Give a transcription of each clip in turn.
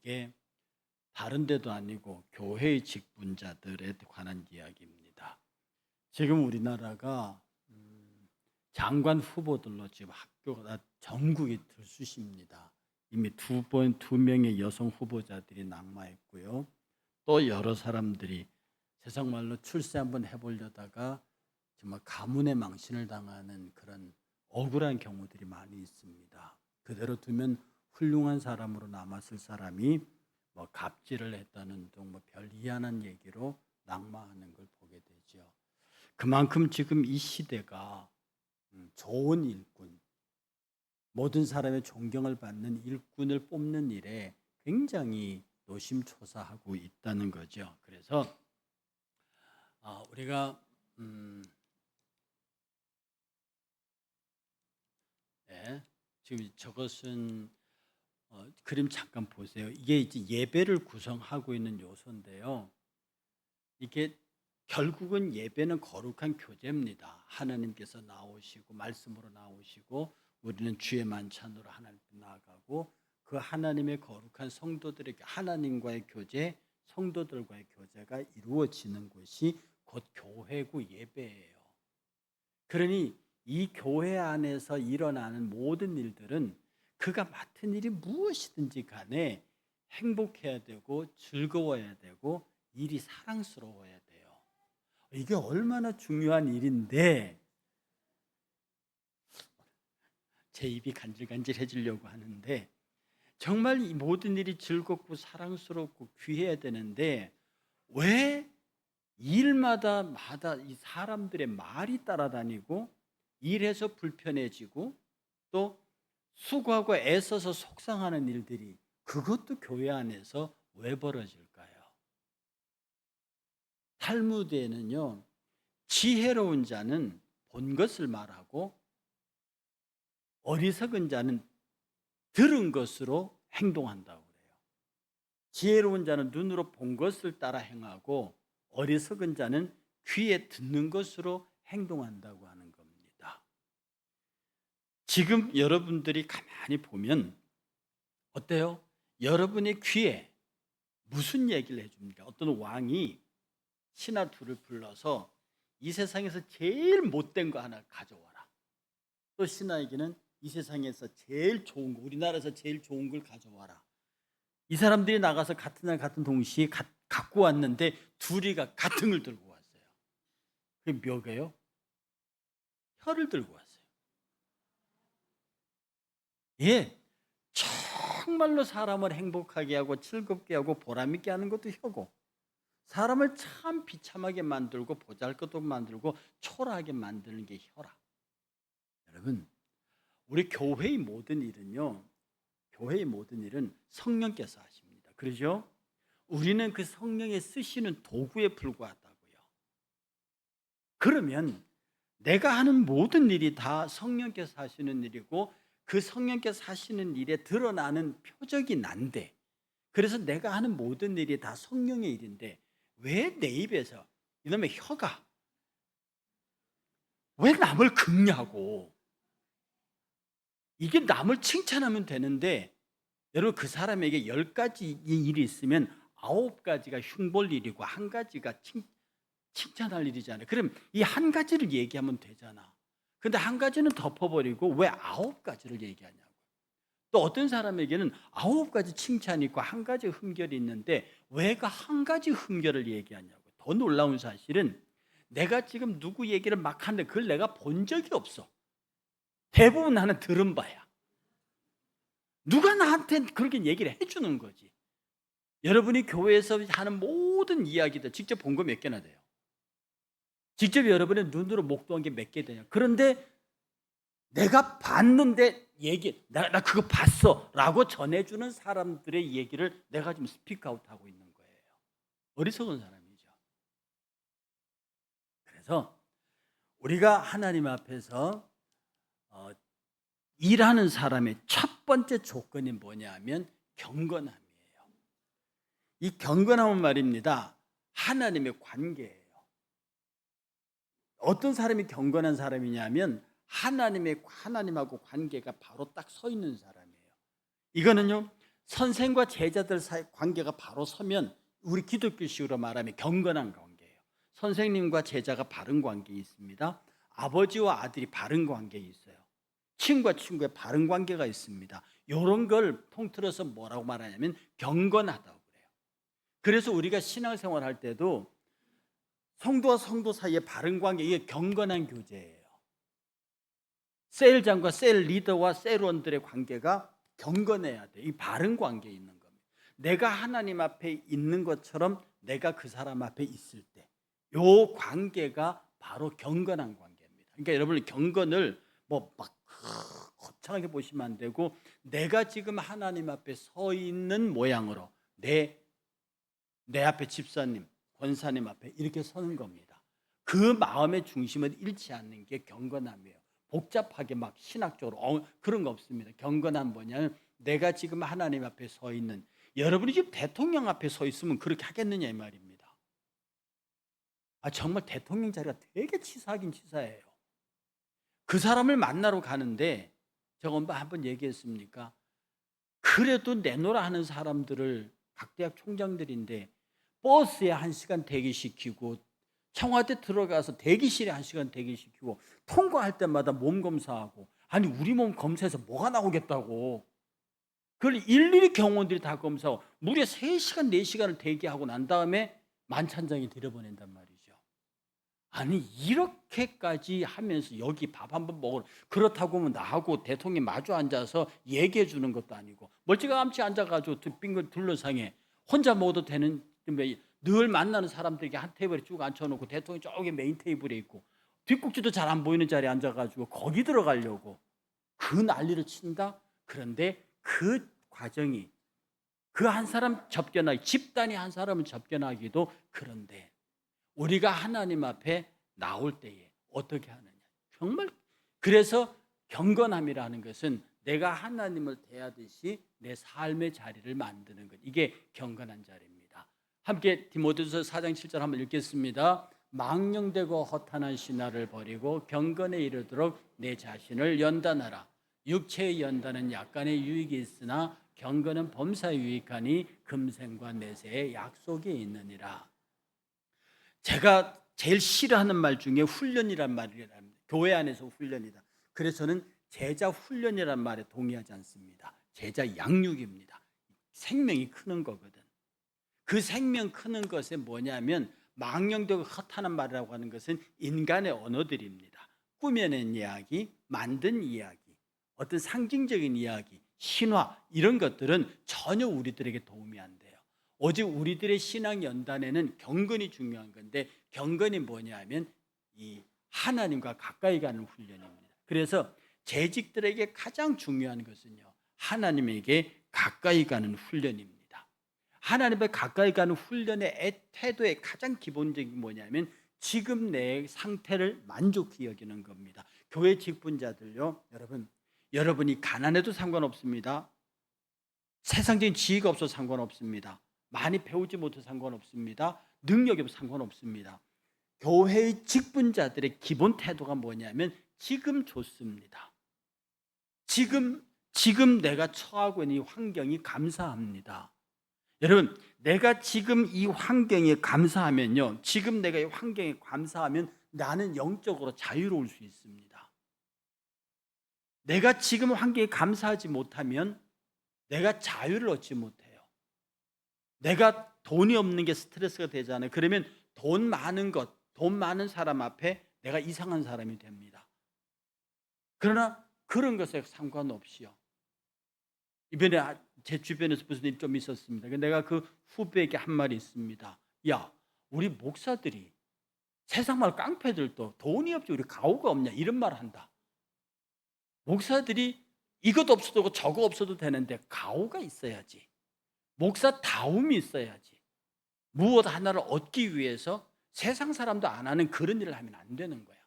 이게 다른 데도 아니고 교회의 직분자들에 관한 이야기입니다. 지금 우리나라가 장관 후보들로 지금 학교가 전국이 들쑤십니다. 이미 두 명의 여성 후보자들이 낙마했고요. 또 여러 사람들이 세상 말로 출세 한번 해보려다가 정말 가문의 망신을 당하는 그런 억울한 경우들이 많이 있습니다. 그대로 두면 훌륭한 사람으로 남았을 사람이 뭐 갑질을 했다는 등 뭐 별 희한한 얘기로 낙마하는 걸 보게 되죠. 그만큼 지금 이 시대가 좋은 일꾼, 모든 사람의 존경을 받는 일꾼을 뽑는 일에 굉장히 노심초사하고 있다는 거죠. 그래서 우리가 네, 지금 저것은 그림 잠깐 보세요. 이게 이제 예배를 구성하고 있는 요소인데요. 이게 결국은 예배는 거룩한 교제입니다. 하나님께서 나오시고 말씀으로 나오시고 우리는 주의 만찬으로 하나님 앞에 나아가고 그 하나님의 거룩한 성도들에게 하나님과의 교제, 성도들과의 교제가 이루어지는 곳이 곧 교회고 예배예요. 그러니 이 교회 안에서 일어나는 모든 일들은 그가 맡은 일이 무엇이든지 간에 행복해야 되고 즐거워야 되고 일이 사랑스러워야 돼요. 이게 얼마나 중요한 일인데 제 입이 간질간질해지려고 하는데 정말 이 모든 일이 즐겁고 사랑스럽고 귀해야 되는데 왜 일마다 이 사람들의 말이 따라다니고 일해서 불편해지고 또 수고하고 애써서 속상하는 일들이 그것도 교회 안에서 왜 벌어질까요? 탈무드에는요, 지혜로운 자는 본 것을 말하고 어리석은 자는 들은 것으로 행동한다고 그래요. 지혜로운 자는 눈으로 본 것을 따라 행하고 어리석은 자는 귀에 듣는 것으로 행동한다고 하는 겁니다. 지금 여러분들이 가만히 보면 어때요? 여러분의 귀에 무슨 얘기를 해줍니까? 어떤 왕이 신하 둘을 불러서 이 세상에서 제일 못된 거 하나 가져와라. 또 신하에게는 이 세상에서 제일 좋은 거, 우리나라에서 제일 좋은 걸 가져와라. 이 사람들이 나가서 같은 날 같은 동시에 갖고 왔는데 둘이가 같은 걸 들고 왔어요. 그게 뭐예요? 혀를 들고 왔어요. 예, 정말로 사람을 행복하게 하고 즐겁게 하고 보람있게 하는 것도 혀고 사람을 참 비참하게 만들고 보잘것없게 만들고 초라하게 만드는 게 혀라. 여러분, 우리 교회의 모든 일은요, 교회의 모든 일은 성령께서 하십니다. 그러죠? 우리는 그 성령의 쓰시는 도구에 불과하다고요. 그러면 내가 하는 모든 일이 다 성령께서 하시는 일이고 그 성령께서 하시는 일에 드러나는 표적이 난데, 그래서 내가 하는 모든 일이 다 성령의 일인데 왜 내 입에서 이놈의 혀가 왜 남을 긁냐고. 이게 남을 칭찬하면 되는데 여러분 그 사람에게 10가지 일이 있으면 9가지가 흉볼 일이고 1가지가 칭찬할 일이잖아요. 그럼 이 1가지를 얘기하면 되잖아. 근데 1가지는 덮어버리고 왜 9가지를 얘기하냐고. 또 어떤 사람에게는 9가지 칭찬이 있고 1가지 흠결이 있는데 왜 그 1가지 흠결을 얘기하냐고. 더 놀라운 사실은 내가 지금 누구 얘기를 막 하는데 그걸 내가 본 적이 없어. 대부분 나는 들은 바야. 누가 나한테 그렇게 얘기를 해주는 거지. 여러분이 교회에서 하는 모든 이야기들 직접 본 거 몇 개나 돼요? 직접 여러분의 눈으로 목도한 게 몇 개 되냐? 그런데 내가 봤는데 나 그거 봤어 라고 전해주는 사람들의 얘기를 내가 지금 스피크아웃하고 있는 거예요. 어리석은 사람이죠. 그래서 우리가 하나님 앞에서 일하는 사람의 첫 번째 조건이 뭐냐면 경건함이에요. 이 경건함은 말입니다, 하나님의 관계예요. 어떤 사람이 경건한 사람이냐면 하나님하고 관계가 바로 딱 서 있는 사람이에요. 이거는요, 선생과 제자들 사이 관계가 바로 서면 우리 기독교식으로 말하면 경건한 관계예요. 선생님과 제자가 바른 관계에 있습니다. 아버지와 아들이 바른 관계에 있어요. 친구와 친구의 바른 관계가 있습니다. 이런 걸 통틀어서 뭐라고 말하냐면 경건하다고 그래요. 그래서 우리가 신앙생활 할 때도 성도와 성도 사이의 바른 관계, 이게 경건한 교제예요. 셀장과 셀 리더와 셀원들의 관계가 경건해야 돼. 이 바른 관계에 있는 겁니다. 내가 하나님 앞에 있는 것처럼 내가 그 사람 앞에 있을 때, 요 관계가 바로 경건한 관계입니다. 그러니까 여러분, 경건을 뭐 막 거창하게 보시면 안 되고, 내가 지금 하나님 앞에 서 있는 모양으로 내 앞에 집사님, 권사님 앞에 이렇게 서는 겁니다. 그 마음의 중심을 잃지 않는 게 경건함이에요. 복잡하게 막 신학적으로 그런 거 없습니다. 경건함 뭐냐면 내가 지금 하나님 앞에 서 있는, 여러분이 지금 대통령 앞에 서 있으면 그렇게 하겠느냐 이 말입니다. 정말 대통령 자리가 되게 치사하긴 치사해요. 그 사람을 만나러 가는데 제가 한번 얘기했습니까? 그래도 내노라 하는 사람들을, 각 대학 총장들인데 버스에 1시간 대기시키고, 청와대 들어가서 대기실에 1시간 대기시키고, 통과할 때마다 몸 검사하고, 아니 우리 몸 검사해서 뭐가 나오겠다고. 그걸 일일이 경호원들이 다 검사하고 무려 3시간 4시간을 대기하고 난 다음에 만찬장에 들여보낸단 말이죠. 아니 이렇게까지 하면서 여기 밥 한번 먹으러, 그렇다고 하면 나하고 대통령이 마주 앉아서 얘기해 주는 것도 아니고 멀찌감치 앉아가지고 빙글 둘러상에 혼자 먹어도 되는, 늘 만나는 사람들에게 한 테이블에 쭉 앉혀놓고 대통령이 저기 메인 테이블에 있고 뒷국지도 잘 안 보이는 자리에 앉아가지고 거기 들어가려고 그 난리를 친다. 그런데 그 과정이 그 한 사람 접견하기, 집단이 한 사람을 접견하기도 그런데 우리가 하나님 앞에 나올 때에 어떻게 하느냐. 정말 그래서 경건함이라는 것은 내가 하나님을 대하듯이 내 삶의 자리를 만드는 것, 이게 경건한 자리입니다. 함께 디모데후서 4장 7절 한번 읽겠습니다. 망령되고 허탄한 신화를 버리고 경건에 이르도록 내 자신을 연단하라. 육체의 연단은 약간의 유익이 있으나 경건은 범사에 유익하니 금생과 내세의 약속이 있느니라. 제가 제일 싫어하는 말 중에 훈련이란 말이랍니다. 교회 안에서 훈련이다. 그래서 저는 제자 훈련이란 말에 동의하지 않습니다. 제자 양육입니다. 생명이 크는 거거든. 그 생명 크는 것에 뭐냐면 망령되고 허탄한 말이라고 하는 것은 인간의 언어들입니다. 꾸며낸 이야기, 만든 이야기, 어떤 상징적인 이야기, 신화, 이런 것들은 전혀 우리들에게 도움이 안 돼요. 오직 우리들의 신앙 연단에는 경건이 중요한 건데, 경건이 뭐냐 하면 이 하나님과 가까이 가는 훈련입니다. 그래서 재직들에게 가장 중요한 것은요, 하나님에게 가까이 가는 훈련입니다. 하나님에 가까이 가는 훈련의 태도의 가장 기본적인 뭐냐면 지금 내 상태를 만족히 여기는 겁니다. 교회 직분자들요, 여러분이 가난해도 상관없습니다. 세상적인 지위가 없어도 상관없습니다. 많이 배우지 못해도 상관없습니다. 능력이 없어도 상관없습니다. 교회의 직분자들의 기본 태도가 뭐냐면 지금 좋습니다. 지금 내가 처하고 있는 이 환경이 감사합니다. 여러분, 내가 지금 이 환경에 감사하면요, 지금 내가 이 환경에 감사하면 나는 영적으로 자유로울 수 있습니다. 내가 지금 환경에 감사하지 못하면 내가 자유를 얻지 못해요. 내가 돈이 없는 게 스트레스가 되잖아요. 그러면 돈 많은 사람 앞에 내가 이상한 사람이 됩니다. 그러나 그런 것에 상관없이요, 이번에 제 주변에서 무슨 일이 좀 있었습니다. 내가 그 후배에게 한 말이 있습니다. 야, 우리 목사들이 세상 말 깡패들도 돈이 없지 우리 가오가 없냐, 이런 말을 한다. 목사들이 이것 없어도 되고 저거 없어도 되는데 가오가 있어야지. 목사다움이 있어야지. 무엇 하나를 얻기 위해서 세상 사람도 안 하는 그런 일을 하면 안 되는 거야.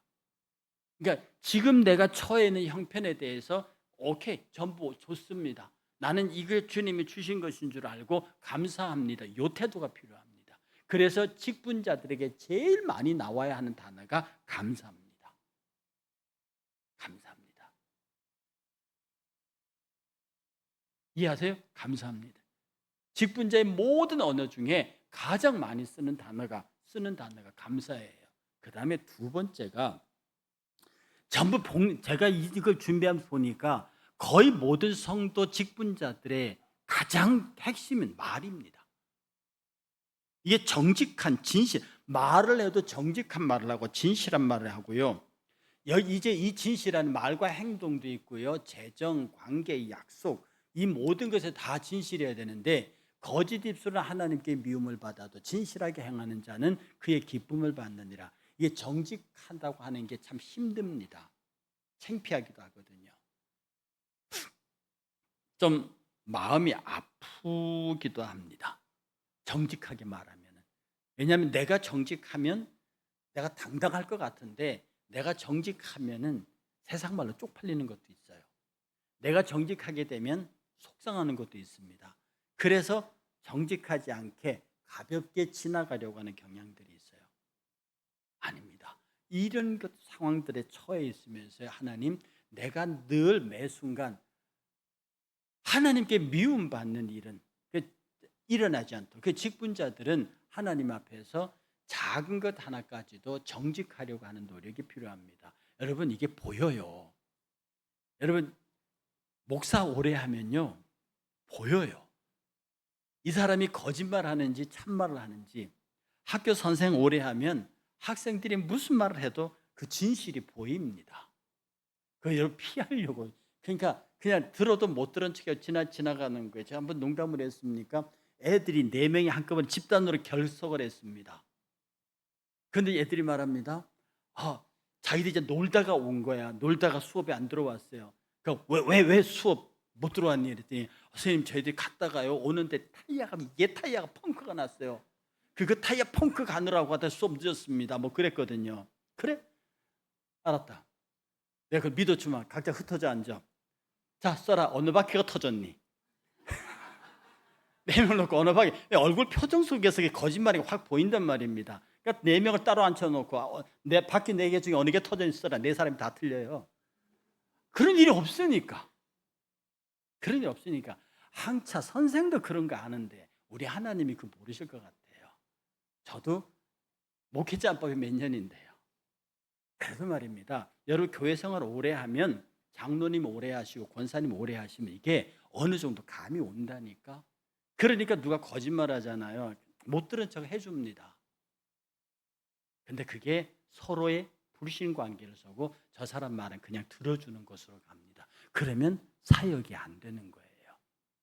그러니까 지금 내가 처해 있는 형편에 대해서 오케이, 전부 좋습니다. 나는 이게 주님이 주신 것인 줄 알고 감사합니다. 이 태도가 필요합니다. 그래서 직분자들에게 제일 많이 나와야 하는 단어가 감사합니다. 감사합니다. 이해하세요? 감사합니다. 직분자의 모든 언어 중에 가장 많이 쓰는 단어가 감사해요. 그 다음에 두 번째가 전부 제가 이걸 준비하면서 보니까 거의 모든 성도 직분자들의 가장 핵심은 말입니다. 이게 정직한 진실, 말을 해도 정직한 말을 하고 진실한 말을 하고요. 이제 이 진실한 말과 행동도 있고요. 재정, 관계, 약속, 이 모든 것에 다 진실해야 되는데 거짓 입술은 하나님께 미움을 받아도 진실하게 행하는 자는 그의 기쁨을 받느니라. 이게 정직한다고 하는 게 참 힘듭니다. 창피하기도 하거든요. 좀 마음이 아프기도 합니다. 정직하게 말하면. 왜냐하면 내가 정직하면 내가 당당할 것 같은데 내가 정직하면은 세상 말로 쪽팔리는 것도 있어요. 내가 정직하게 되면 속상하는 것도 있습니다. 그래서 정직하지 않게 가볍게 지나가려고 하는 경향들이 있어요. 아닙니다. 이런 것 상황들에 처해 있으면서 하나님, 내가 늘 매 순간 하나님께 미움받는 일은 일어나지 않도록 그 직분자들은 하나님 앞에서 작은 것 하나까지도 정직하려고 하는 노력이 필요합니다. 여러분, 이게 보여요. 여러분, 목사 오래 하면요 보여요. 이 사람이 거짓말하는지 참말을 하는지. 학교 선생 오래 하면 학생들이 무슨 말을 해도 그 진실이 보입니다. 그 여러분 피하려고, 그러니까 그냥 들어도 못 들은 척 지나가는 거예요. 제가 한번 농담을 했습니까? 애들이 4명이 한꺼번에 집단으로 결석을 했습니다. 근데 애들이 말합니다. 자기들이 이제 놀다가 온 거야. 놀다가 수업에 안 들어왔어요. 그러니까 왜 수업 못 들어왔니? 그랬더니 선생님, 저희들이 갔다가요 오는데 타이어가 펑크가 났어요. 그 타이어 펑크 가느라고 하다 수업 늦었습니다. 뭐 그랬거든요. 그래? 알았다. 내가 그걸 믿어주마. 각자 흩어져 앉아. 자, 써라. 어느 바퀴가 터졌니? 4명 놓고 어느 바퀴. 얼굴 표정 속에서 거짓말이 확 보인단 말입니다. 그러니까 4명을 따로 앉혀놓고 내 바퀴 4개 중에 어느 게 터졌니 써라. 4사람이 다 틀려요. 그런 일이 없으니까. 항차 선생도 그런 거 아는데 우리 하나님이 그거 모르실 것 같아요. 저도 목회자법이 몇 년인데요. 그래서 말입니다. 여러분 교회 생활 오래 하면, 장로님 오래 하시고 권사님 오래 하시면 이게 어느 정도 감이 온다니까. 그러니까 누가 거짓말 하잖아요. 못 들은 척 해줍니다. 근데 그게 서로의 불신관계를 서고 저 사람 말은 그냥 들어주는 것으로 갑니다. 그러면 사역이 안 되는 거예요.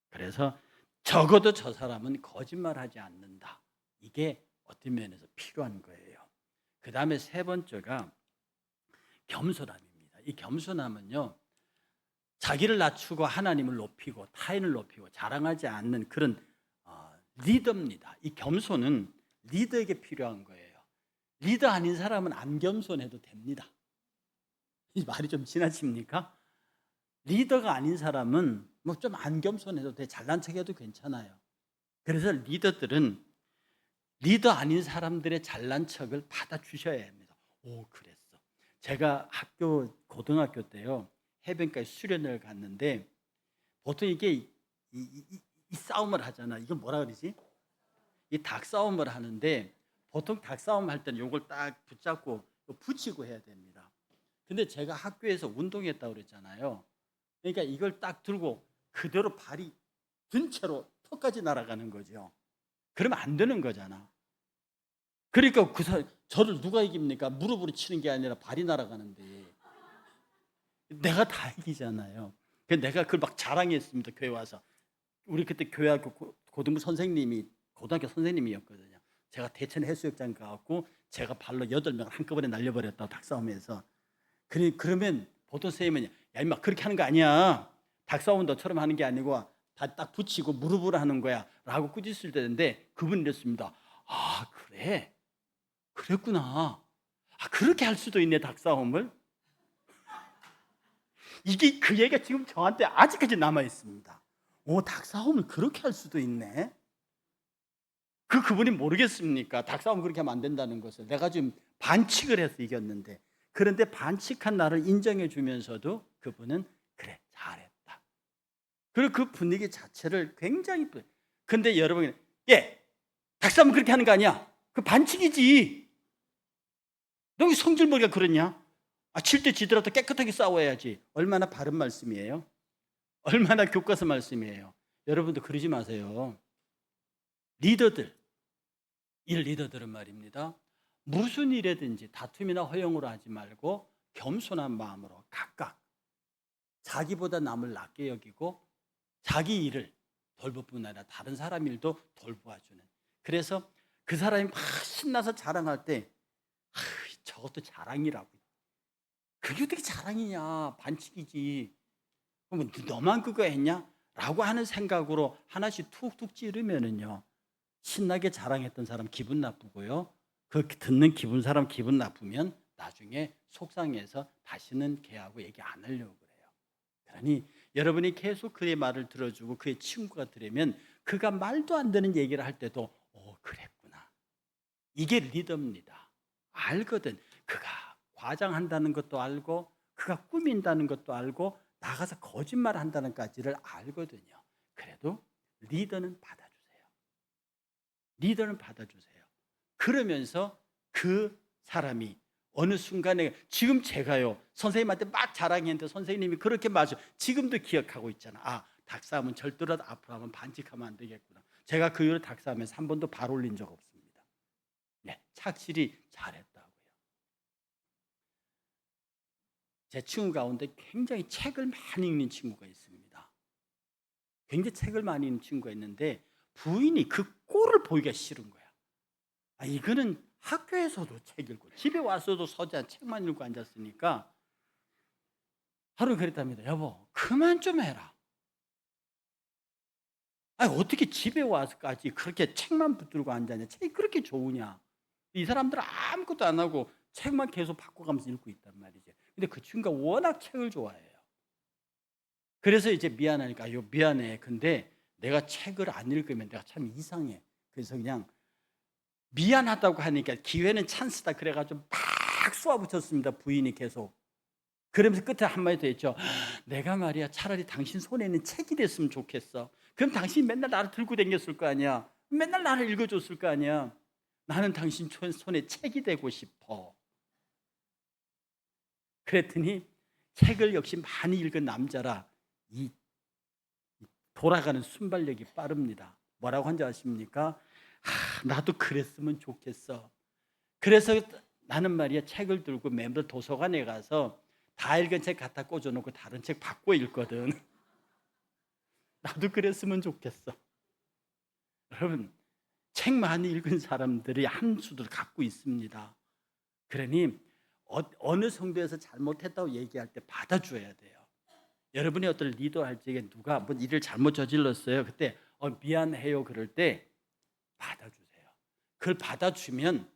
그래서 적어도 저 사람은 거짓말하지 않는다. 이게 어떤 면에서 필요한 거예요. 그 다음에 세 번째가 겸손함입니다. 이 겸손함은요, 자기를 낮추고 하나님을 높이고 타인을 높이고 자랑하지 않는 그런 리더입니다. 이 겸손은 리더에게 필요한 거예요. 리더 아닌 사람은 안 겸손해도 됩니다. 이 말이 좀 지나칩니까? 리더가 아닌 사람은 뭐 좀 안 겸손해도 돼. 잘난 척해도 괜찮아요. 그래서 리더들은 리더 아닌 사람들의 잘난 척을 받아주셔야 합니다. 오, 그랬어. 제가 고등학교 때요 해변가에 수련회를 갔는데, 보통 이게 이 싸움을 하잖아. 이건 뭐라 그러지? 이 닭싸움을 하는데, 보통 닭싸움 할 때는 이걸 딱 붙잡고 붙이고 해야 됩니다. 근데 제가 학교에서 운동했다고 그랬잖아요. 그러니까 이걸 딱 들고 그대로 발이 든 채로 턱까지 날아가는 거죠. 그러면 안 되는 거잖아. 그러니까 저를 누가 이깁니까? 무릎으로 치는 게 아니라 발이 날아가는데 내가 다 이기잖아요. 그래서 내가 그걸 막 자랑했습니다. 교회 와서. 우리 그때 교회학교 고등부 선생님이 고등학교 선생님이었거든요. 제가 대천 해수욕장 가갖고 제가 발로 8명을 한꺼번에 날려버렸다고 닭싸움에서. 그러면 보통 선생님은 야 임마 그렇게 하는 거 아니야. 닭싸움은 너처럼 하는 게 아니고 다 딱 붙이고 무릎으로 하는 거야 라고 꾸짖을 때인데, 그분이 이랬습니다. 아 그래? 그랬구나. 그렇게 할 수도 있네 닭싸움을. 이게 그 얘기가 지금 저한테 아직까지 남아 있습니다. 닭싸움을 그렇게 할 수도 있네. 그분이 모르겠습니까? 닭싸움 그렇게 하면 안 된다는 것을. 내가 지금 반칙을 해서 이겼는데. 그런데 반칙한 나를 인정해 주면서도 그분은 그래 잘했다. 그리고 그 분위기 자체를 굉장히 근데 여러분이 예, 닭싸움은 그렇게 하는 거 아니야. 그 반칙이지. 너 왜 성질머리가 그러냐? 칠 때 지더라도 깨끗하게 싸워야지. 얼마나 바른 말씀이에요? 얼마나 교과서 말씀이에요? 여러분도 그러지 마세요. 리더들, 이 리더들은 말입니다. 무슨 일이든지 다툼이나 허용으로 하지 말고 겸손한 마음으로 각각 자기보다 남을 낮게 여기고 자기 일을 돌볼 뿐 아니라 다른 사람 일도 돌보아주는. 그래서 그 사람이 막 신나서 자랑할 때 저것도 자랑이라고. 그게 어떻게 자랑이냐? 반칙이지. 그럼 너만 그거 했냐? 라고 하는 생각으로 하나씩 툭툭 찌르면은요, 신나게 자랑했던 사람 기분 나쁘고요, 그 듣는 사람 기분 나쁘면 나중에 속상해서 다시는 걔하고 얘기 안 하려고 그래요. 그러니 여러분이 계속 그의 말을 들어주고 그의 친구가 들으면 그가 말도 안 되는 얘기를 할 때도 그랬구나. 이게 리더입니다. 알거든. 그가 과장한다는 것도 알고 그가 꾸민다는 것도 알고 나가서 거짓말 한다는 까지를 알거든요. 그래도 리더는 받아주세요. 리더는 받아주세요. 그러면서 그 사람이 어느 순간에 지금 제가요 선생님한테 막 자랑했는데 선생님이 그렇게 맞아 지금도 기억하고 있잖아. 닭싸움은 절대로 앞으로 하면 반칙하면 안 되겠구나. 제가 그 이후로 닭싸움에서 한 번도 발 올린 적 없습니다. 네, 착실히 잘했다고요. 제 친구 가운데 굉장히 책을 많이 읽는 친구가 있습니다. 굉장히 책을 많이 읽는 친구가 있는데 부인이 그 꼴을 보기가 싫은 거야. 이거는 학교에서도 책 읽고 집에 와서도 서재 책만 읽고 앉았으니까 하루 그랬답니다. 여보, 그만 좀 해라. 어떻게 집에 와서까지 그렇게 책만 붙들고 앉았냐? 책이 그렇게 좋으냐? 이 사람들은 아무것도 안 하고 책만 계속 바꿔가면서 읽고 있단 말이죠. 근데 그 친구가 워낙 책을 좋아해요. 그래서 이제 미안하니까 미안해. 근데 내가 책을 안 읽으면 내가 참 이상해. 그래서 그냥 미안하다고 하니까 기회는 찬스다 그래가지고 막 쏘아붙였습니다. 부인이 계속. 그러면서 끝에 한마디 더 했죠. 내가 말이야 차라리 당신 손에 있는 책이 됐으면 좋겠어. 그럼 당신이 맨날 나를 들고 다녔을 거 아니야. 맨날 나를 읽어줬을 거 아니야. 나는 당신 손에 책이 되고 싶어. 그랬더니 책을 역시 많이 읽은 남자라 이 돌아가는 순발력이 빠릅니다. 뭐라고 한지 아십니까? 나도 그랬으면 좋겠어. 그래서 나는 말이야 책을 들고 매번 도서관에 가서 다 읽은 책 갖다 꽂아놓고 다른 책 바꿔 읽거든. 나도 그랬으면 좋겠어. 여러분, 책 많이 읽은 사람들이 한 수를 갖고 있습니다. 그러니 어느 정도에서 잘못했다고 얘기할 때 받아줘야 돼요. 여러분이 어떤 리더 할 적에 누가 뭐 일을 잘못 저질렀어요. 그때 미안해요 그럴 때 받아주세요. 그걸 받아주면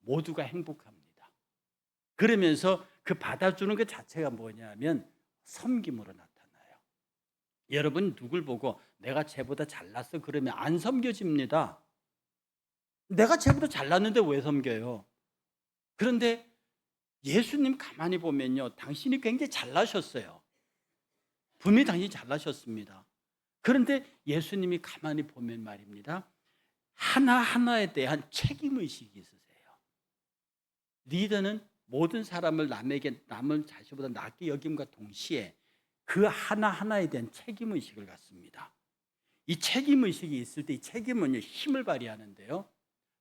모두가 행복합니다. 그러면서 그 받아주는 것 자체가 뭐냐면 섬김으로 나타나요. 여러분 누굴 보고 내가 쟤보다 잘났어 그러면 안 섬겨집니다. 내가 쟤보다 잘났는데 왜 섬겨요? 그런데 예수님 가만히 보면요, 당신이 굉장히 잘나셨어요. 분명히 당신이 잘나셨습니다. 그런데 예수님이 가만히 보면 말입니다, 하나하나에 대한 책임의식이 있으세요. 리더는 모든 사람을 남을 자신보다 낮게 여김과 동시에 그 하나하나에 대한 책임의식을 갖습니다. 이 책임의식이 있을 때 이 책임은 힘을 발휘하는데요.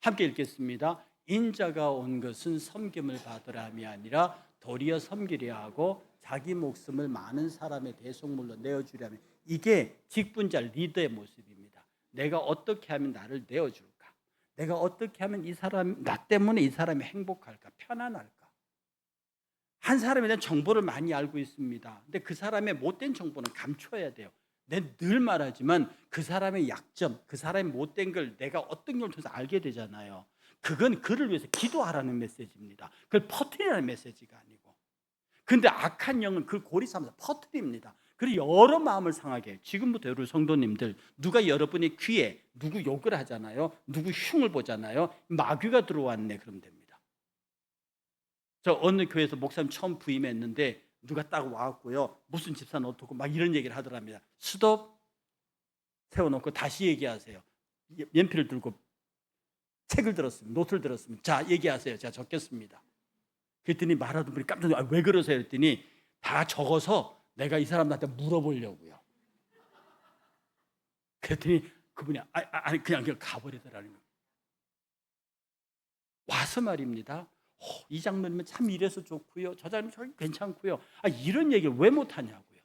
함께 읽겠습니다. 인자가 온 것은 섬김을 받으라 함이 아니라 도리어 섬기려 하고 자기 목숨을 많은 사람의 대속물로 내어주려 하면, 이게 직분자 리더의 모습입니다. 내가 어떻게 하면 나를 내어줄까? 내가 어떻게 하면 나 때문에 이 사람이 행복할까? 편안할까? 한 사람에 대한 정보를 많이 알고 있습니다. 근데 그 사람의 못된 정보는 감춰야 돼요. 내가 늘 말하지만 그 사람의 약점, 그 사람의 못된 걸 내가 어떤 걸 통해서 알게 되잖아요. 그건 그를 위해서 기도하라는 메시지입니다. 그걸 퍼뜨리라는 메시지가 아니고. 근데 악한 영은 그걸 고리 삼아서 퍼뜨립니다. 그리고 여러 마음을 상하게 해요. 지금부터 여러분 성도님들, 누가 여러분의 귀에 누구 욕을 하잖아요. 누구 흉을 보잖아요. 마귀가 들어왔네 그러면 됩니다. 저 어느 교회에서 목사님 처음 부임했는데 누가 딱 와갖고요 무슨 집사는 어떻고 막 이런 얘기를 하더랍니다. 스톱 세워놓고 다시 얘기하세요. 연필을 들고 책을 들었습니다. 노트를 들었습니다. 자, 얘기하세요. 제가 적겠습니다. 그랬더니 말하던 분이 깜짝 놀라, 왜 그러세요? 했더니 다 적어서 내가 이 사람한테 물어보려고요. 그랬더니 그분이 아니 그냥 가버리더라는 거예요. 와서 말입니다. 이 장로님은 참 이래서 좋고요. 저 장로님 참 괜찮고요. 이런 얘기를 왜 못하냐고요.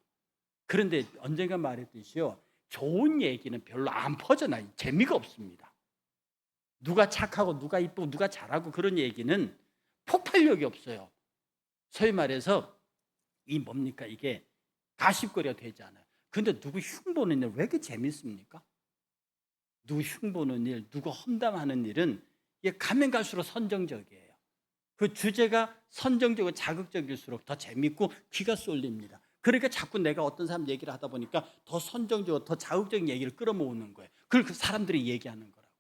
그런데 언젠가 말했듯이요. 좋은 얘기는 별로 안 퍼져나요. 재미가 없습니다. 누가 착하고 누가 이쁘고 누가 잘하고 그런 얘기는 폭발력이 없어요. 소위 말해서 이 뭡니까 이게 가십거리가 되지 않아요. 근데 누구 흉보는 일 왜 이렇게 재밌습니까? 누구 흉보는 일, 누구 험담하는 일은 이게 가면 갈수록 선정적이에요. 그 주제가 선정적이고 자극적일수록 더 재밌고 귀가 쏠립니다. 그러니까 자꾸 내가 어떤 사람 얘기를 하다 보니까 더 선정적이고 더 자극적인 얘기를 끌어모으는 거예요. 그걸 그 사람들이 얘기하는 거라고요.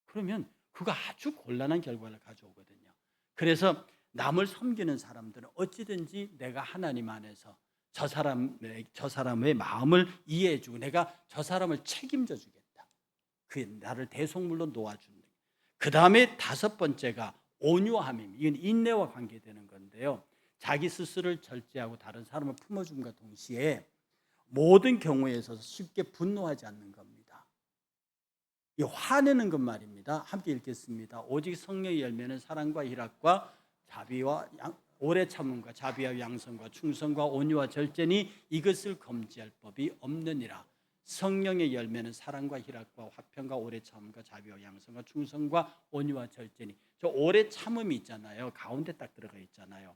그러면 그거 아주 곤란한 결과를 가져오거든요. 그래서 남을 섬기는 사람들은 어찌든지 내가 하나님 안에서 저 사람의 마음을 이해해주고 내가 저 사람을 책임져 주겠다. 그 나를 대속물로 놓아준다. 그 다음에 다섯 번째가 온유함입니다. 이건 인내와 관계되는 건데요. 자기 스스로를 절제하고 다른 사람을 품어줌과 동시에 모든 경우에 있어서 쉽게 분노하지 않는 겁니다. 이 화내는 것 말입니다. 함께 읽겠습니다. 오직 성령의 열매는 사랑과 희락과 자비와 오래 참음과 자비와 양선과 충성과 온유와 절제니 이것을 금지할 법이 없느니라. 성령의 열매는 사랑과 희락과 화평과 오래 참음과 자비와 양선과 충성과 온유와 절제니. 저 오래 참음이 있잖아요. 가운데 딱 들어가 있잖아요.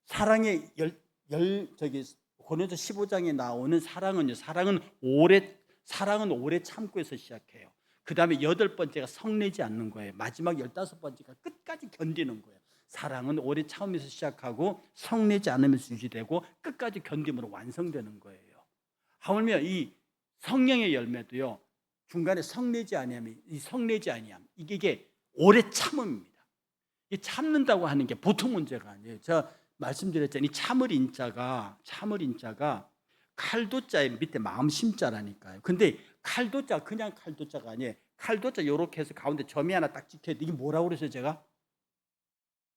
사랑의 고린도 15장에 나오는 사랑은요. 사랑은 오래 참고해서 시작해요. 그 다음에 8번째가 성내지 않는 거예요. 마지막 15번째가 끝까지 견디는 거예요. 사랑은 오래 참으면서 시작하고 성내지 않으면서 유지되고 끝까지 견딤으로 완성되는 거예요. 하물며 이 성령의 열매도요. 중간에 성내지 아니함, 이게 오래 참음입니다. 이 참는다고 하는 게 보통 문제가 아니에요. 제가 말씀드렸잖아요. 이 참을 인자가 칼도자의 밑에 마음 심자라니까요. 근데 칼도자 그냥 칼도자가 아니에요. 칼도자 요렇게 해서 가운데 점이 하나 딱 찍혀 있는데 이게 뭐라고 그랬어요, 제가?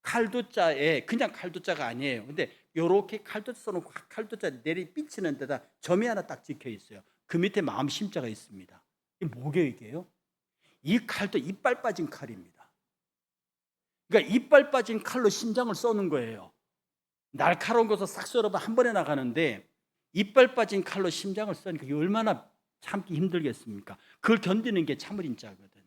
칼도자에 그냥 칼도자가 아니에요. 근데 요렇게 칼도자 써놓고 칼도자 내리 삐치는 데다 점이 하나 딱 찍혀 있어요. 그 밑에 마음 심자가 있습니다. 이게 뭐게요, 이게요? 이 칼도 이빨 빠진 칼입니다. 그러니까 이빨 빠진 칼로 심장을 쏘는 거예요. 날카로운 것을 싹 썰어봐 한 번에 나가는데 이빨 빠진 칼로 심장을 쏘니까 이게 얼마나 참기 힘들겠습니까? 그걸 견디는 게 참을 인자거든.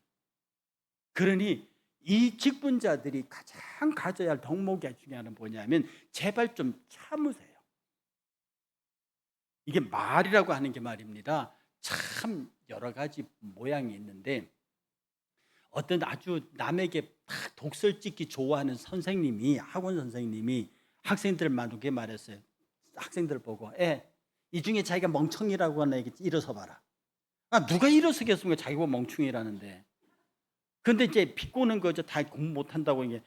그러니 이 직분자들이 가장 가져야 할 덕목 중에 하나는 뭐냐면 제발 좀 참으세요. 이게 말이라고 하는 게 말입니다. 참 여러 가지 모양이 있는데 어떤 아주 남에게 독설 찍기 좋아하는 선생님이 학원 선생님이 학생들만에게 말했어요. 학생들 보고 이 중에 자기가 멍청이라고 하는 애기 일어서 봐라. 누가 일어서겠습니까? 자기가 멍청이라는데. 근데 이제 비꼬는 거죠. 다 공부 못한다고 이게.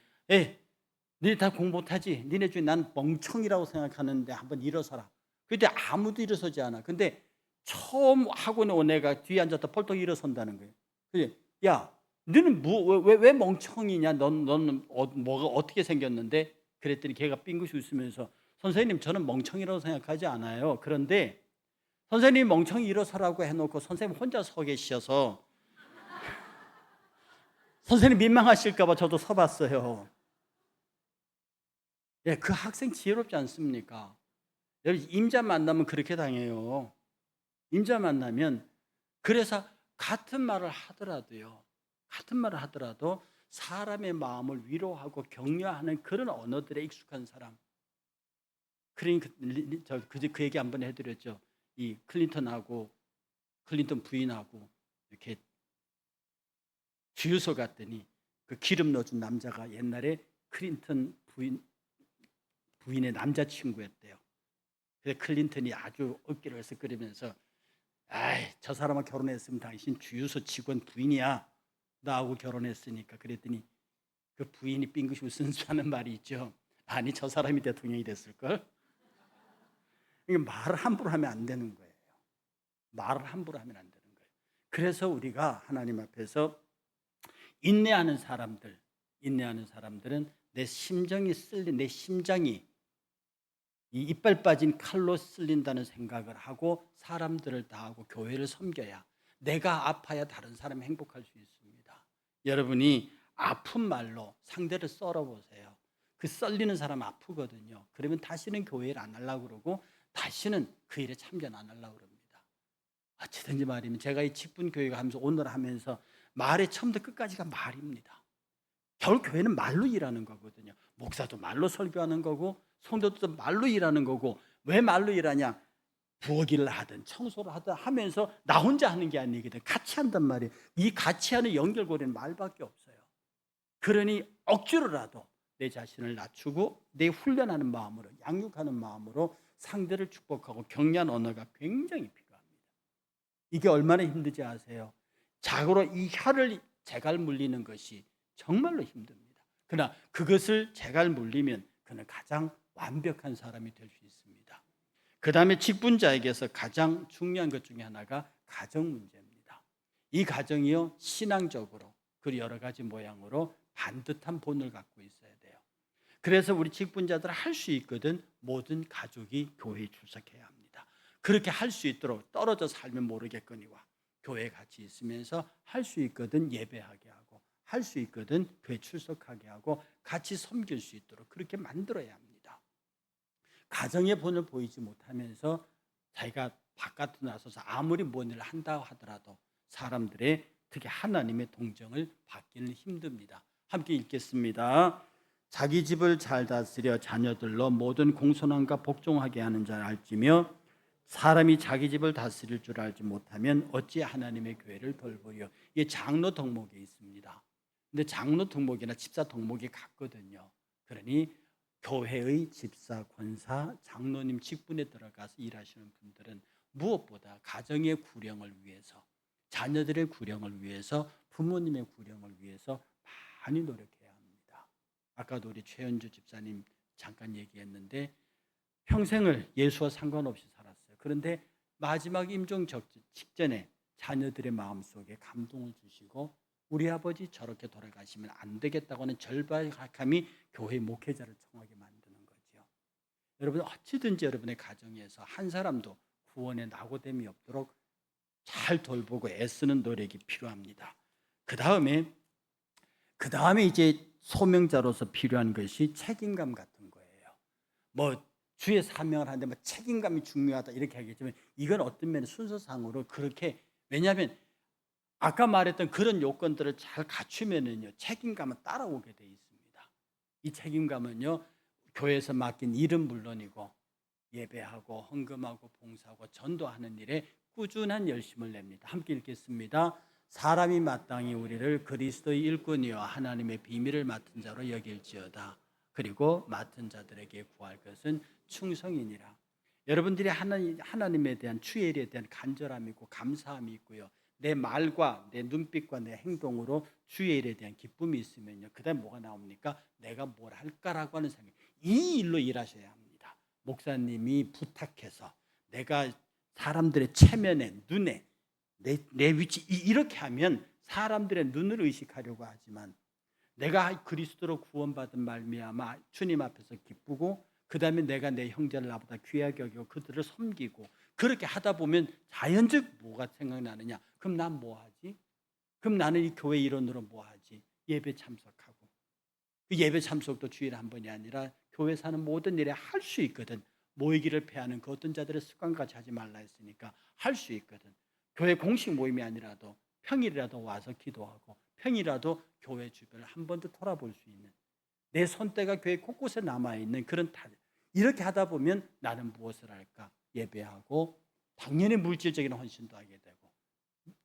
니네 다 공부 못하지. 니네 중에 난 멍청이라고 생각하는데 한번 일어서라. 근데 아무도 일어서지 않아. 근데 처음 학원에 온 애가 뒤에 앉았다 벌떡 일어선다는 거예요. 그래, 야, 너는 왜 멍청이냐? 넌 뭐가 어떻게 생겼는데? 그랬더니 걔가 빙긋이 웃으면서 선생님 저는 멍청이라고 생각하지 않아요. 그런데 선생님 멍청이 일어서라고 해놓고 선생님 혼자 서 계셔서 선생님 민망하실까 봐 저도 서봤어요. 그 학생 지혜롭지 않습니까? 여러분 임자 만나면 그렇게 당해요. 임자 만나면 그래서 같은 말을 하더라도 사람의 마음을 위로하고 격려하는 그런 언어들에 익숙한 사람. 그러니까 그 얘기 한번 해드렸죠. 이 클린턴 부인하고 이렇게 주유소 갔더니 그 기름 넣어준 남자가 옛날에 클린턴 부인의 남자친구였대요. 그래서 클린턴이 아주 어깨를 으쓱거리면서 저 사람과 결혼했으면 당신 주유소 직원 부인이야. 나하고 결혼했으니까. 그랬더니 그 부인이 빙긋이 웃으면서 하는 말이 있죠. 아니 저 사람이 대통령이 됐을걸. 그러니까 말을 함부로 하면 안 되는 거예요. 말을 함부로 하면 안 되는 거예요. 그래서 우리가 하나님 앞에서 인내하는 사람들은 내 심정이 쓸린, 내 심장이 이 이빨 빠진 칼로 쓸린다는 생각을 하고 사람들을 다하고 교회를 섬겨야, 내가 아파야 다른 사람이 행복할 수 있습니다. 여러분이 아픈 말로 상대를 썰어보세요. 그 썰리는 사람 아프거든요. 그러면 다시는 교회를 안 하려고 그러고 다시는 그 일에 참견 안 하려고 그럽니다. 어찌든지 말이면 제가 이 직분교회가 하면서 오늘 하면서 말의 처음부터 끝까지가 말입니다. 결국 교회는 말로 일하는 거거든요. 목사도 말로 설교하는 거고 성도도 말로 일하는 거고. 왜 말로 일하냐? 부엌일을 하든 청소를 하든 하면서 나 혼자 하는 게 아니거든. 같이 한단 말이에요. 이 같이 하는 연결고리는 말밖에 없어요. 그러니 억지로라도 내 자신을 낮추고 내 훈련하는 마음으로, 양육하는 마음으로 상대를 축복하고 격려하는 언어가 굉장히 필요합니다. 이게 얼마나 힘든지 아세요? 자고로 이 혀를 재갈 물리는 것이 정말로 힘듭니다. 그러나 그것을 재갈 물리면 그는 가장 완벽한 사람이 될 수 있습니다. 그 다음에 직분자에게서 가장 중요한 것 중에 하나가 가정 문제입니다. 이 가정이요, 신앙적으로 그리고 여러 가지 모양으로 반듯한 본을 갖고 있어야 돼요. 그래서 우리 직분자들 할 수 있거든. 모든 가족이 교회에 출석해야 합니다. 그렇게 할 수 있도록 떨어져 살면 모르겠거니와 교회에 같이 있으면서 할 수 있거든 예배하게 하고, 할 수 있거든 교회 출석하게 하고 같이 섬길 수 있도록 그렇게 만들어야 합니다. 가정의 본을 보이지 못하면서 자기가 바깥으로 나서서 아무리 뭔 일을 한다고 하더라도 사람들의, 특히 하나님의 동정을 받기는 힘듭니다. 함께 읽겠습니다. 자기 집을 잘 다스려 자녀들로 모든 공손함과 복종하게 하는 자를 알지며 사람이 자기 집을 다스릴 줄 알지 못하면 어찌 하나님의 교회를 돌보려. 이게 장로 덕목에 있습니다. 근데 장로 덕목이나 집사 덕목이 같거든요. 그러니 교회의 집사, 권사, 장로님 직분에 들어가서 일하시는 분들은 무엇보다 가정의 구령을 위해서, 자녀들의 구령을 위해서, 부모님의 구령을 위해서 많이 노력해야 합니다. 아까도 우리 최현주 집사님 잠깐 얘기했는데 평생을 예수와 상관없이 살았어요. 그런데 마지막 임종 직전에 자녀들의 마음속에 감동을 주시고 우리 아버지 저렇게 돌아가시면 안 되겠다고 하는 절박함이 교회 목회자를 청하게 만드는 거죠. 여러분 어찌든지 여러분의 가정에서 한 사람도 구원의 낙오됨이 없도록 잘 돌보고 애쓰는 노력이 필요합니다. 그 다음에 이제 소명자로서 필요한 것이 책임감 같은 거예요. 뭐 주의 사명을 하는데 뭐 책임감이 중요하다 이렇게 하겠지만 이건 어떤 면에 순서상으로 그렇게, 왜냐하면 아까 말했던 그런 요건들을 잘 갖추면은요 책임감은 따라오게 돼 있습니다. 이 책임감은요 교회에서 맡긴 일은 물론이고 예배하고 헌금하고 봉사하고 전도하는 일에 꾸준한 열심을 냅니다. 함께 읽겠습니다. 사람이 마땅히 우리를 그리스도의 일꾼이요 하나님의 비밀을 맡은 자로 여길지어다. 그리고 맡은 자들에게 구할 것은 충성이니라. 여러분들이 하나님에 대한 주의 일에 대한 간절함이 있고 감사함이 있고요. 내 말과 내 눈빛과 내 행동으로 주의 일에 대한 기쁨이 있으면요. 그다음 뭐가 나옵니까? 내가 뭘 할까라고 하는 생각. 이 일로 일하셔야 합니다. 목사님이 부탁해서 내가 사람들의 체면에, 눈에, 내 위치 이렇게 하면 사람들의 눈을 의식하려고 하지만 내가 그리스도로 구원받은 말미암아 주님 앞에서 기쁘고 그 다음에 내가 내 형제를 나보다 귀하게 여기고 그들을 섬기고 그렇게 하다 보면 자연적 뭐가 생각나느냐? 그럼 난 뭐하지? 그럼 나는 이 교회 일원으로 뭐하지? 예배 참석하고 그 예배 참석도 주일에 한 번이 아니라 교회 사는 모든 일에 할 수 있거든. 모이기를 패하는 그 어떤 자들의 습관까지 하지 말라 했으니까 할 수 있거든. 교회 공식 모임이 아니라도 평일이라도 와서 기도하고 평일이라도 교회 주변을 한 번 더 돌아볼 수 있는, 내 손때가 교회 곳곳에 남아있는 그런 이렇게 하다 보면 나는 무엇을 할까? 예배하고 당연히 물질적인 헌신도 하게 되고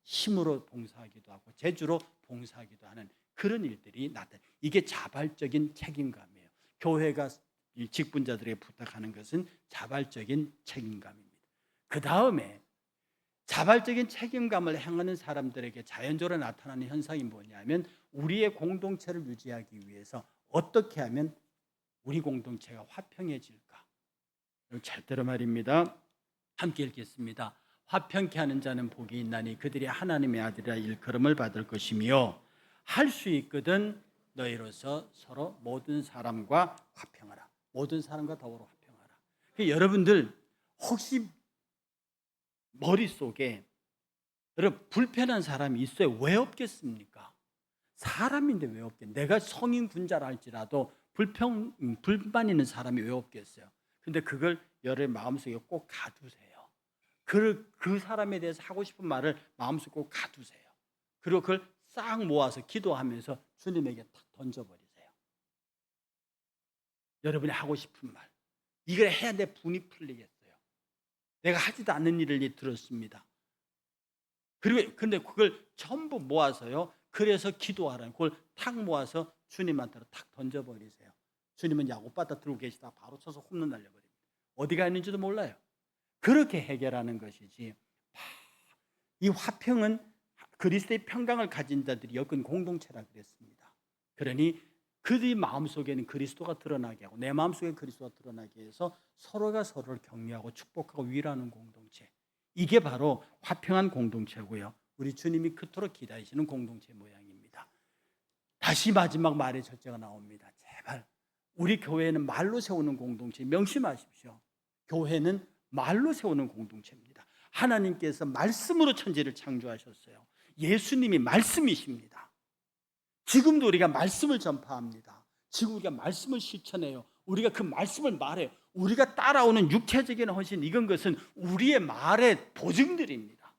힘으로 봉사하기도 하고 재주로 봉사하기도 하는 그런 일들이 나타나. 이게 자발적인 책임감이에요. 교회가 직분자들에게 부탁하는 것은 자발적인 책임감입니다. 그 다음에 자발적인 책임감을 행하는 사람들에게 자연적으로 나타나는 현상이 뭐냐면 우리의 공동체를 유지하기 위해서 어떻게 하면 우리 공동체가 화평해질까? 절대로 말입니다. 함께 읽겠습니다. 화평케 하는 자는 복이 있나니 그들이 하나님의 아들이라 일컬음을 받을 것이며 할 수 있거든 너희로서 서로 모든 사람과 화평하라. 모든 사람과 더불어 화평하라. 여러분들 혹시 머릿속에 여러분 불편한 사람이 있어요? 왜 없겠습니까? 사람인데 왜 없겠어요? 내가 성인 군자라 할지라도 불만 있는 사람이 왜 없겠어요? 근데 그걸 여러분 마음속에 꼭 가두세요. 그 사람에 대해서 하고 싶은 말을 마음속에 꼭 가두세요. 그리고 그걸 싹 모아서 기도하면서 주님에게 탁 던져버리세요. 여러분이 하고 싶은 말, 이걸 해야 내 분이 풀리겠어요. 내가 하지도 않는 일을 들었습니다. 그리고 근데 그걸 전부 모아서요. 그래서 기도하라는 그걸 탁 모아서 주님한테로 탁 던져버리세요. 주님은 야곱바다 들고 계시다 바로 쳐서 홈런 날려버립니다. 어디가 있는지도 몰라요. 그렇게 해결하는 것이지. 이 화평은 그리스도의 평강을 가진 자들이 엮은 공동체라 그랬습니다. 그러니 그들의 마음속에는 그리스도가 드러나게 하고 내 마음속에 그리스도가 드러나게 해서 서로가 서로를 격려하고 축복하고 위로하는 공동체. 이게 바로 화평한 공동체고요. 우리 주님이 그토록 기다리시는 공동체 모양입니다. 다시 마지막 말의 절제가 나옵니다. 제발 우리 교회는 말로 세우는 공동체 명심하십시오. 교회는 말로 세우는 공동체입니다. 하나님께서 말씀으로 천지를 창조하셨어요. 예수님이 말씀이십니다. 지금도 우리가 말씀을 전파합니다. 지금 우리가 말씀을 실천해요. 우리가 그 말씀을 말해요. 우리가 따라오는 육체적인 헌신, 이건 것은 우리의 말의 보증들입니다.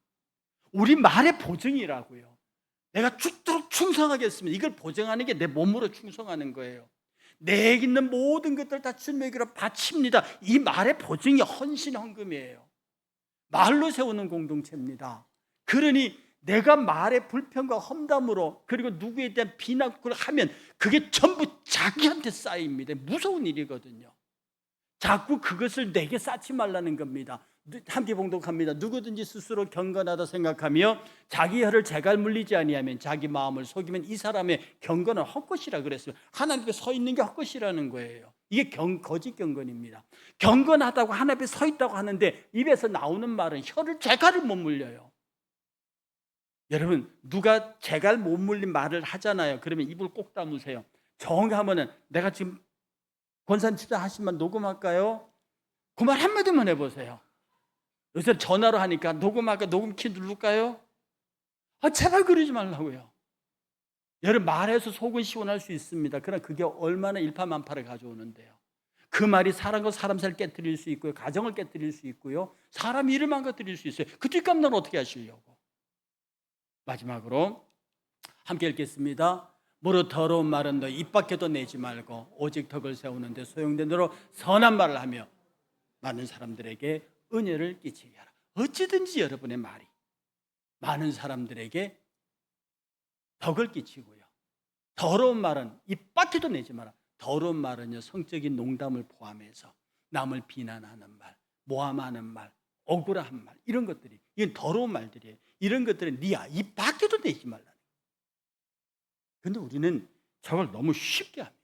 우리 말의 보증이라고요. 내가 죽도록 충성하겠습니다. 이걸 보증하는 게 내 몸으로 충성하는 거예요. 내게 있는 모든 것들 다 주님에게로 바칩니다. 이 말의 보증이 헌신 헌금이에요. 말로 세우는 공동체입니다. 그러니 내가 말의 불평과 험담으로 그리고 누구에 대한 비난을 하면 그게 전부 자기한테 쌓입니다. 무서운 일이거든요. 자꾸 그것을 내게 쌓지 말라는 겁니다. 함께 봉독합니다. 누구든지 스스로 경건하다 생각하며 자기 혀를 재갈 물리지 아니하면 자기 마음을 속이면 이 사람의 경건은 헛것이라 그랬어요. 하나님 앞에 서 있는 게 헛것이라는 거예요. 이게 거짓 경건입니다. 경건하다고 하나님 앞에 서 있다고 하는데 입에서 나오는 말은 혀를 재갈을 못 물려요. 여러분 누가 재갈 못 물린 말을 하잖아요. 그러면 입을 꼭 다무세요. 정하면은 내가 지금 권사님 진짜 하시면 녹음할까요? 그 말 한마디만 해보세요. 요새 전화로 하니까 녹음할까? 녹음키 누를까요? 제발 그러지 말라고요. 여러분 말해서 속은 시원할 수 있습니다. 그러나 그게 얼마나 일파만파를 가져오는데요. 그 말이 사람과 사람 사이를 깨뜨릴 수 있고요. 가정을 깨뜨릴 수 있고요. 사람 일을 망가뜨릴 수 있어요. 그 뒷감당은 어떻게 하시려고? 마지막으로 함께 읽겠습니다. 무릇 더러운 말은 너 입 밖에도 내지 말고 오직 덕을 세우는데 소용된 대로 선한 말을 하며 많은 사람들에게 은혜를 끼치게 하라. 어찌든지 여러분의 말이 많은 사람들에게 덕을 끼치고요. 더러운 말은 입 밖에도 내지 마라. 더러운 말은요 성적인 농담을 포함해서 남을 비난하는 말, 모함하는 말, 억울한 말 이런 것들이 이건 더러운 말들이에요. 이런 것들은 니야 입 밖에도 내지 말라. 근데 우리는 저걸 너무 쉽게 합니다.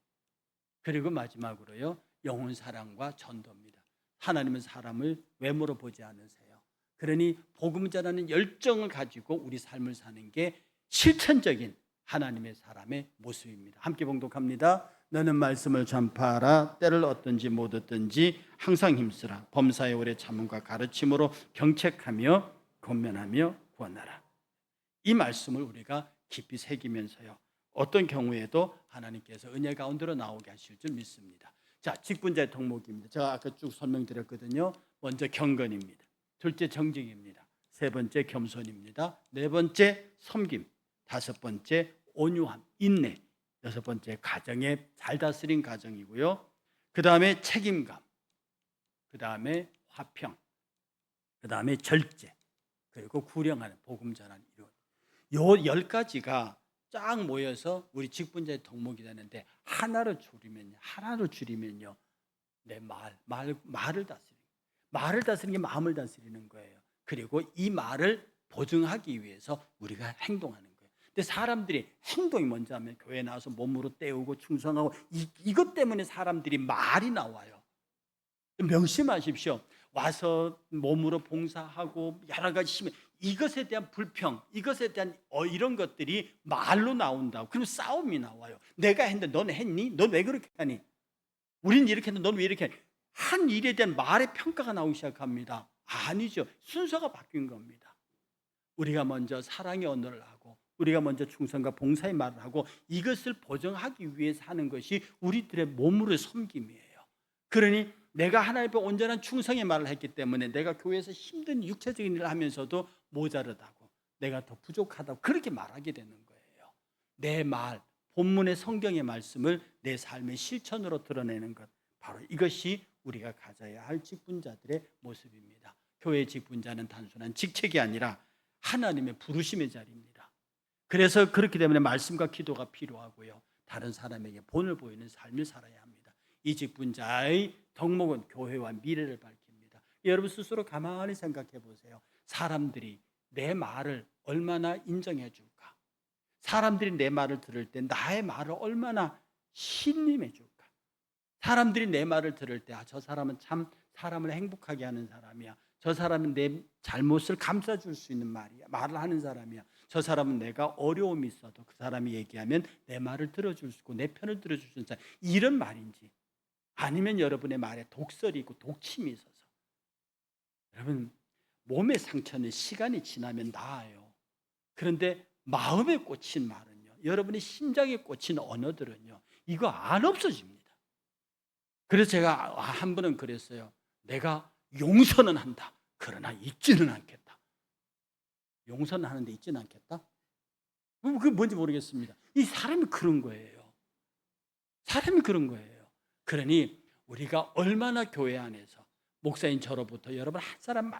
그리고 마지막으로요 영혼 사랑과 전도입니다. 하나님은 사람을 외모로 보지 않으세요. 그러니 복음 전하는 열정을 가지고 우리 삶을 사는 게 실천적인 하나님의 사람의 모습입니다. 함께 봉독합니다. 너는 말씀을 전파하라. 때를 얻든지 못 얻든지 항상 힘쓰라. 범사에 오래 참음과 가르침으로 경책하며 권면하며 구원하라. 이 말씀을 우리가 깊이 새기면서요 어떤 경우에도 하나님께서 은혜 가운데로 나오게 하실 줄 믿습니다. 자, 직분자의 덕목입니다. 제가 아까 쭉 설명드렸거든요. 먼저 경건입니다. 둘째 정직입니다. 세 번째 겸손입니다. 네 번째 섬김. 다섯 번째 온유함, 인내. 여섯 번째 가정에 잘 다스린 가정이고요. 그 다음에 책임감. 그 다음에 화평. 그 다음에 절제. 그리고 구령하는 복음 전하는 이런. 요 10가지가 쫙 모여서 우리 직분자의 덕목이 되는데 하나로 줄이면요 내 말을 다스리는 말을 다스리는 게 마음을 다스리는 거예요. 그리고 이 말을 보증하기 위해서 우리가 행동하는 거예요. 근데 사람들이 행동이 먼저 하면 교회 나와서 몸으로 때우고 충성하고 이것 때문에 사람들이 말이 나와요. 명심하십시오. 와서 몸으로 봉사하고 여러 가지 심해 이것에 대한 불평, 이것에 대한 이런 것들이 말로 나온다고. 그럼 싸움이 나와요. 내가 했는데 너는 했니? 넌 왜 그렇게 하니? 우리는 이렇게 했는데 넌 왜 이렇게 하니? 한 일에 대한 말의 평가가 나오기 시작합니다. 아니죠. 순서가 바뀐 겁니다. 우리가 먼저 사랑의 언어를 하고, 우리가 먼저 충성과 봉사의 말을 하고, 이것을 보정하기 위해서 하는 것이 우리들의 몸으로의 섬김이에요. 그러니 내가 하나님 앞에 온전한 충성의 말을 했기 때문에 내가 교회에서 힘든 육체적인 일을 하면서도 모자르다고, 내가 더 부족하다고 그렇게 말하게 되는 거예요. 내 말, 본문의 성경의 말씀을 내 삶의 실천으로 드러내는 것, 바로 이것이 우리가 가져야 할 직분자들의 모습입니다. 교회의 직분자는 단순한 직책이 아니라 하나님의 부르심의 자리입니다. 그래서 그렇기 때문에 말씀과 기도가 필요하고요, 다른 사람에게 본을 보이는 삶을 살아야 합니다. 이 직분자의 덕목은 교회와 미래를 밝힙니다. 여러분 스스로 가만히 생각해 보세요. 사람들이 내 말을 얼마나 인정해 줄까? 사람들이 내 말을 들을 때 나의 말을 얼마나 신임해 줄까? 사람들이 내 말을 들을 때 저 사람은 참 사람을 행복하게 하는 사람이야. 저 사람은 내 잘못을 감싸줄 수 있는 말을 하는 사람이야. 저 사람은 내가 어려움이 있어도 그 사람이 얘기하면 내 말을 들어줄 수 있고 내 편을 들어줄 수 있는 사람, 이런 말인지, 아니면 여러분의 말에 독설이 있고 독침이 있어서, 여러분 몸의 상처는 시간이 지나면 나아요. 그런데 마음에 꽂힌 말은요, 여러분의 심장에 꽂힌 언어들은요, 이거 안 없어집니다. 그래서 제가 한 번은 그랬어요. 내가 용서는 한다, 그러나 잊지는 않겠다. 용서는 하는데 잊지는 않겠다? 그게 뭔지 모르겠습니다. 이 사람이 그런 거예요. 사람이 그런 거예요. 그러니 우리가 얼마나 교회 안에서 목사인 저로부터 여러분 한 사람,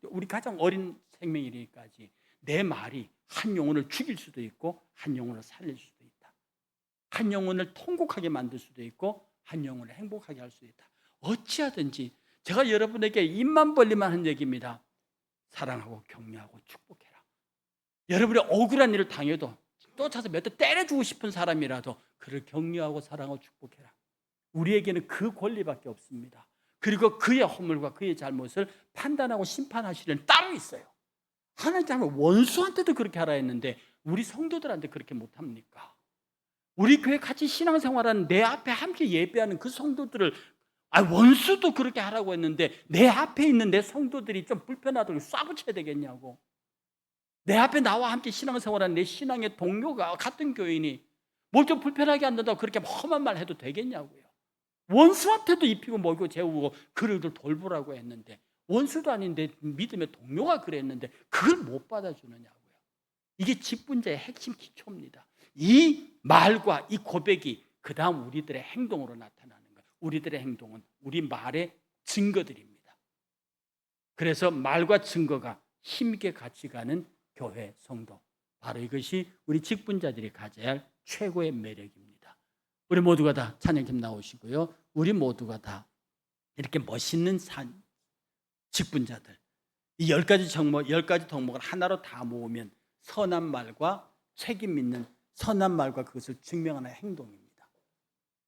우리 가장 어린 생명이기까지 내 말이 한 영혼을 죽일 수도 있고 한 영혼을 살릴 수도 있다. 한 영혼을 통곡하게 만들 수도 있고 한 영혼을 행복하게 할 수도 있다. 어찌하든지 제가 여러분에게 입만 벌리만 한 얘기입니다. 사랑하고 격려하고 축복해라. 여러분이 억울한 일을 당해도 쫓아서 몇 대 때려주고 싶은 사람이라도 그를 격려하고 사랑하고 축복해라. 우리에게는 그 권리밖에 없습니다. 그리고 그의 허물과 그의 잘못을 판단하고 심판하시려는 따로 있어요. 하나님은 원수한테도 그렇게 하라 했는데 우리 성도들한테 그렇게 못합니까? 우리 교회 같이 신앙생활하는 내 앞에 함께 예배하는 그 성도들을 원수도 그렇게 하라고 했는데 내 앞에 있는 내 성도들이 좀 불편하다고 쏴붙여야 되겠냐고. 내 앞에 나와 함께 신앙생활하는 내 신앙의 동료가 같은 교인이 뭘 좀 불편하게 한다고 그렇게 험한 말 해도 되겠냐고요. 원수한테도 입히고 먹이고 재우고 그를 돌보라고 했는데, 원수도 아닌데 믿음의 동료가 그랬는데 그걸 못 받아주느냐고요. 이게 직분자의 핵심 기초입니다. 이 말과 이 고백이 그 다음 우리들의 행동으로 나타나는 거예요. 우리들의 행동은 우리 말의 증거들입니다. 그래서 말과 증거가 힘있게 같이 가는 교회 성도, 바로 이것이 우리 직분자들이 가져야 할 최고의 매력입니다. 우리 모두가 다 찬양팀 나오시고요, 우리 모두가 다 이렇게 멋있는 직분자들, 이 10가지 덕목을 하나로 다 모으면 선한 말과 책임 있는 선한 말과 그것을 증명하는 행동입니다.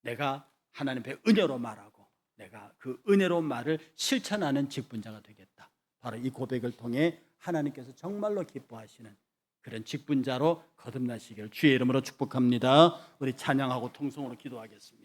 내가 하나님 앞에 은혜로 말하고 내가 그 은혜로운 말을 실천하는 직분자가 되겠다. 바로 이 고백을 통해 하나님께서 정말로 기뻐하시는 그런 직분자로 거듭나시기를 주의 이름으로 축복합니다. 우리 찬양하고 통성으로 기도하겠습니다.